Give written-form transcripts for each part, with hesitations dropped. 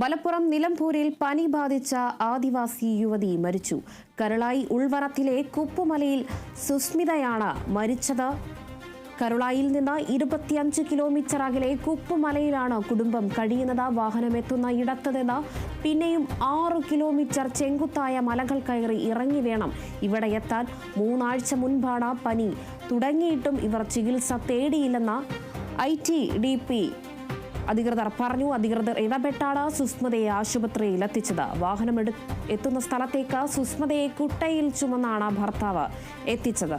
മലപ്പുറം നിലമ്പൂരിൽ പനി ബാധിച്ച ആദിവാസി യുവതി മരിച്ചു. കരുളായി ഉൾവനത്തിലെ കുപ്പുമലയിൽ സുസ്മിതയാണ് മരിച്ചത്. കരുളായിൽ നിന്ന് 25 കിലോമീറ്റർ അകലെ കുപ്പുമലയിലാണ് കുടുംബം കഴിയുന്നത്. വാഹനമെത്തുന്ന ഇടത്ത് നിന്ന് പിന്നെയും 6 കിലോമീറ്റർ ചെങ്കുത്തായ മലകൾ കയറി ഇറങ്ങി വേണം ഇവിടെ എത്താൻ. 3 ആഴ്ച മുൻപാണ് പനി തുടങ്ങിയിട്ടും ഇവർ ചികിത്സ തേടിയില്ലെന്ന് ITDP അധികൃതർ പറഞ്ഞു. അധികൃതർ ഇടപെട്ടാണ് സുസ്മിതയെ ആശുപത്രിയിൽ എത്തിച്ചത്. വാഹനം എത്തുന്ന സ്ഥലത്തേക്ക് സുസ്മിതയെ കുട്ടയിൽ ചുമന്നാണ് ഭർത്താവ് എത്തിച്ചത്.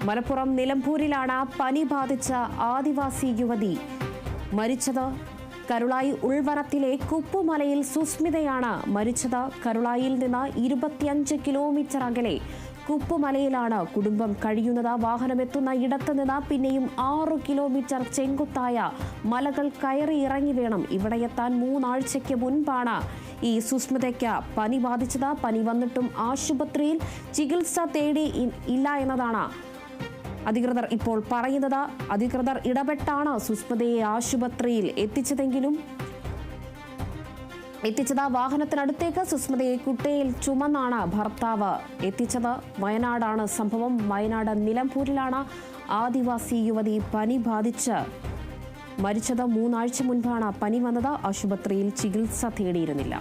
മലപ്പുറം നിലമ്പൂരിലാണ് പനി ബാധിച്ച ആദിവാസി യുവതി മരിച്ചത്. കരുളായി ഉൾവനത്തിലെ കുപ്പുമലയിൽ സുസ്മിതയാണ് മരിച്ചത്. കരുളായിൽ നിന്ന് 25 കിലോമീറ്റർ അകലെ കുപ്പുമലയിലാണ് കുടുംബം കഴിയുന്നത്. വാഹനമെത്തുന്ന ഇടത്ത് നിന്ന് പിന്നെയും 6 കിലോമീറ്റർ ചെങ്കുത്തായ മലകൾ കയറി ഇറങ്ങി വേണം ഇവിടെ എത്താൻ. 3 ആഴ്ചയ്ക്ക് മുൻപാണ് ഈ സുസ്മിതയ്ക്ക് പനി ബാധിച്ചത്. പനി വന്നിട്ടും ആശുപത്രിയിൽ ചികിത്സ തേടി ഇല്ല എന്നതാണ് അധികൃതർ ഇപ്പോൾ പറയുന്നത്. അധികൃതർ ഇടപെട്ടാണ് സുസ്മിതയെ ആശുപത്രിയിൽ എത്തിച്ചത്. വാഹനത്തിനടുത്തേക്ക് സുസ്മിതയെ കുട്ടയിൽ ചുമന്നാണ് ഭർത്താവ് എത്തിച്ചത്. വയനാടാണ് സംഭവം. വയനാട് നിലമ്പൂരിലാണ് ആദിവാസി യുവതി പനി ബാധിച്ച് മരിച്ചത്. 3 ആഴ്ച മുൻപാണ് പനി വന്നത്. ആശുപത്രിയിൽ ചികിത്സ തേടിയിരുന്നില്ല.